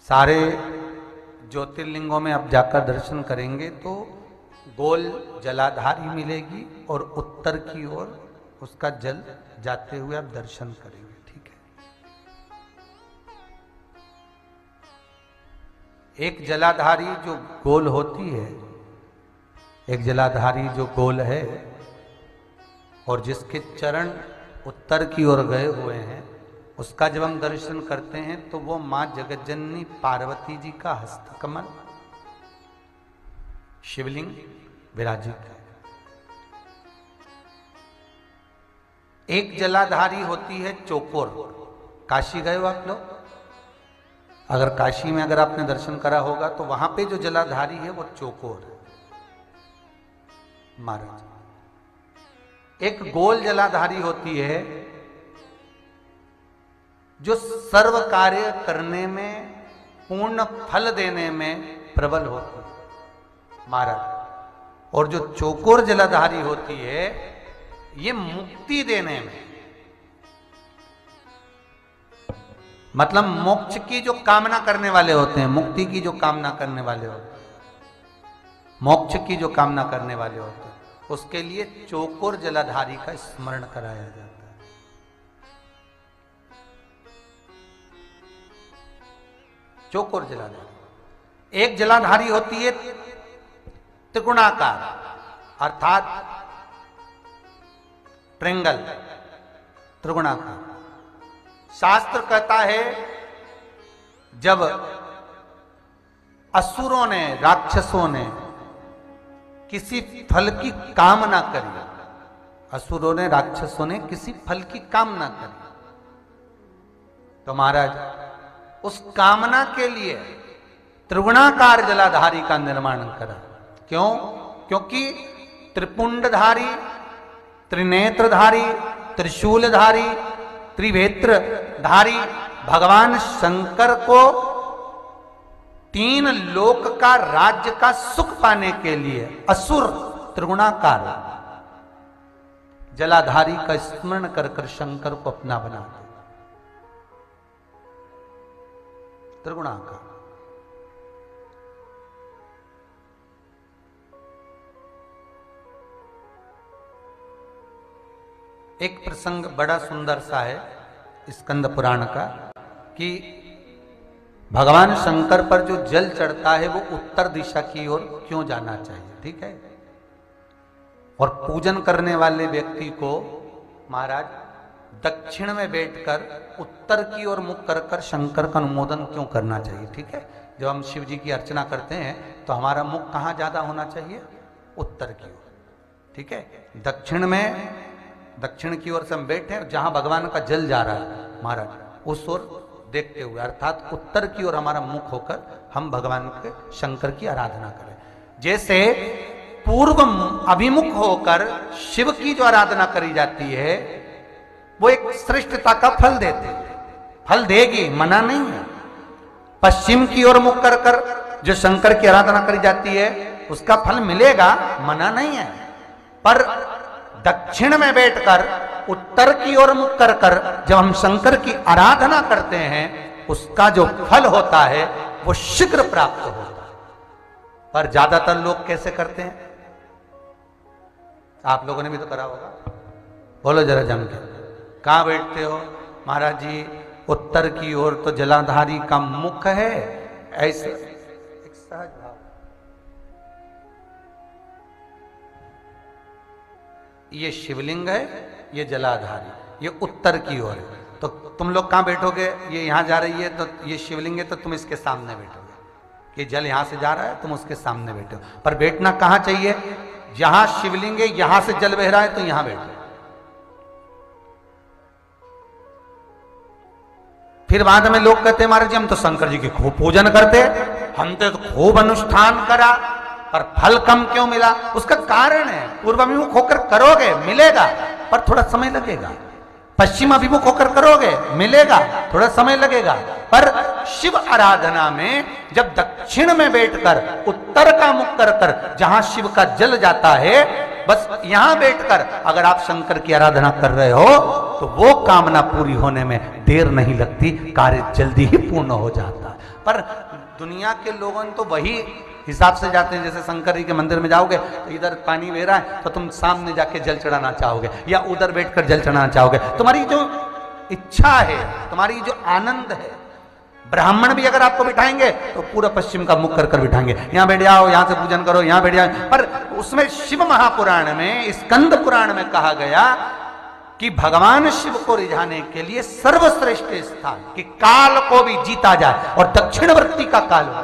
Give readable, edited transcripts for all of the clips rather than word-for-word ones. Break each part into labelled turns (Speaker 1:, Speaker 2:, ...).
Speaker 1: सारे ज्योतिर्लिंगों में आप जाकर दर्शन करेंगे तो गोल जलाधारी मिलेगी और उत्तर की ओर उसका जल जाते हुए आप दर्शन करेंगे। ठीक है। एक जलाधारी जो गोल होती है, एक जलाधारी जो गोल है और जिसके चरण उत्तर की ओर गए हुए हैं, उसका जब हम दर्शन करते हैं तो वो मां जगज्जननी पार्वती जी का हस्तकमल शिवलिंग विराजित है। एक जलाधारी होती है चौकोर। काशी गए हो आप लोग? अगर काशी में अगर आपने दर्शन करा होगा तो वहां पे जो जलाधारी है वो चौकोर है महाराज। एक गोल जलाधारी होती है जो सर्व कार्य करने में, पूर्ण फल देने में प्रबल होती है महाराज। और जो चौकोर जलाधारी होती है ये मुक्ति देने में, मतलब मोक्ष की जो कामना करने वाले होते हैं, मुक्ति की जो कामना करने वाले होते हैं, मोक्ष की जो कामना करने वाले होते हैं, उसके लिए चौकोर जलाधारी का स्मरण कराया जाता है। चौकोर जलाधारी। एक जलाधारी होती है त्रिकोणाकार, अर्थात ट्रेंगल, त्रिकोणाकार। शास्त्र कहता है जब असुरों ने, राक्षसों ने किसी फल की कामना करी, असुरों ने, राक्षसों ने किसी फल की कामना करी, तो महाराज उस कामना के लिए त्रिगुणाकार जलाधारी का निर्माण करा। क्यों? क्योंकि त्रिपुंडधारी, त्रिनेत्रधारी, त्रिशूलधारी, त्रिवेत्रधारी भगवान शंकर को तीन लोक का राज्य का सुख पाने के लिए असुर त्रिगुणाकार जलाधारी का स्मरण कर कर शंकर को अपना बना दे। त्रिगुणाकार। एक प्रसंग बड़ा सुंदर सा है स्कंद पुराण का कि भगवान शंकर पर जो जल चढ़ता है वो उत्तर दिशा की ओर क्यों जाना चाहिए। ठीक है। और पूजन करने वाले व्यक्ति को महाराज दक्षिण में बैठकर उत्तर की ओर मुख कर कर शंकर का अनुमोदन क्यों करना चाहिए। ठीक है। जब हम शिव जी की अर्चना करते हैं तो हमारा मुख कहाँ ज्यादा होना चाहिए? उत्तर की ओर। ठीक है। दक्षिण में, दक्षिण की ओर से हम बैठे, जहां भगवान का जल जा रहा है महाराज उस ओर देखते हुए, अर्थात उत्तर की ओर हमारा मुख होकर हम भगवान के शंकर की आराधना करें। जैसे पूर्व अभिमुख होकर शिव की जो आराधना करी जाती है वो एक श्रेष्ठता का फल देते हैं, फल देगी, मना नहीं है। पश्चिम की ओर मुख कर कर जो शंकर की आराधना करी जाती है उसका फल मिलेगा, मना नहीं है। पर दक्षिण में बैठकर उत्तर की ओर मुख कर कर जब हम शंकर की आराधना करते हैं उसका जो फल होता है वो शीघ्र प्राप्त होता है। पर ज्यादातर लोग कैसे करते हैं? आप लोगों ने भी तो करा होगा, बोलो जरा जम के। कहां बैठते हो? महाराज जी उत्तर की ओर तो जलाधारी का मुख है, ऐसे एक सहज भाव। ये शिवलिंग है, ये जलाधारी, ये उत्तर की ओर है। तो तुम लोग कहां बैठोगे? ये यहां जा रही है तो ये शिवलिंग है तो तुम इसके सामने बैठोगे। ये जल यहां से जा रहा है, तुम उसके सामने बैठो। पर बैठना कहां चाहिए? जहां शिवलिंग है यहां से जल बह रहा है तो यहां बैठो। फिर बाद में लोग कहते हैं महाराज जी हम तो शंकर जी की खूब पूजन करते, हमने तो खूब अनुष्ठान करा पर फल कम क्यों मिला? उसका कारण है पूर्वाभिमुख होकर करोगे मिलेगा पर थोड़ा समय लगेगा, पश्चिम अभिमुख होकर करोगे मिलेगा, थोड़ा समय लगेगा। पर शिव आराधना में जब दक्षिण में बैठकर उत्तर का मुख कर कर जहां शिव का जल जाता है बस यहां बैठकर अगर आप शंकर की आराधना कर रहे हो तो वो कामना पूरी होने में देर नहीं लगती, कार्य जल्दी ही पूर्ण हो जाता है। पर दुनिया के लोगों तो वही हिसाब से जाते हैं, जैसे शंकर जी के मंदिर में जाओगे तो इधर पानी बह रहा है तो तुम सामने जाके जल चढ़ाना चाहोगे या उधर बैठकर जल चढ़ाना चाहोगे। तुम्हारी जो इच्छा है, तुम्हारी जो आनंद है, ब्राह्मण भी अगर आपको बिठाएंगे तो पूरा पश्चिम का मुख कर कर बिठाएंगे, यहाँ बैठ जाओ, यहाँ से पूजन करो, यहाँ बैठ जाओ। पर उसमें शिव महापुराण में, स्कंद पुराण में कहा गया कि भगवान शिव को रिझाने के लिए सर्वश्रेष्ठ स्थान कि काल को भी जीता जाए और दक्षिणवर्ती का काल हो,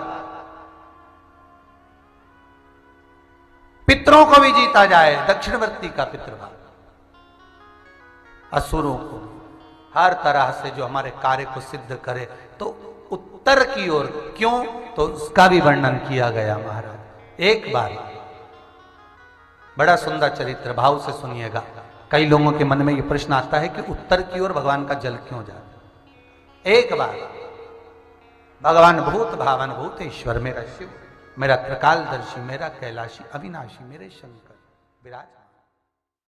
Speaker 1: पितरों को भी जीता जाए, दक्षिणवर्ती का पितृभाव, असुरों को हर तरह से जो हमारे कार्य को सिद्ध करे तो उत्तर की ओर क्यों, तो उसका भी वर्णन किया गया महाराज। एक बार बड़ा सुंदर चरित्र, भाव से सुनिएगा। कई लोगों के मन में यह प्रश्न आता है कि उत्तर की ओर भगवान का जल क्यों जाता। एक बार भगवान भूत भावन भूतेश्वर, मेरा शिव, मेरा त्रिकालदर्शी, मेरा कैलाशी अविनाशी, मेरे शंकर विराज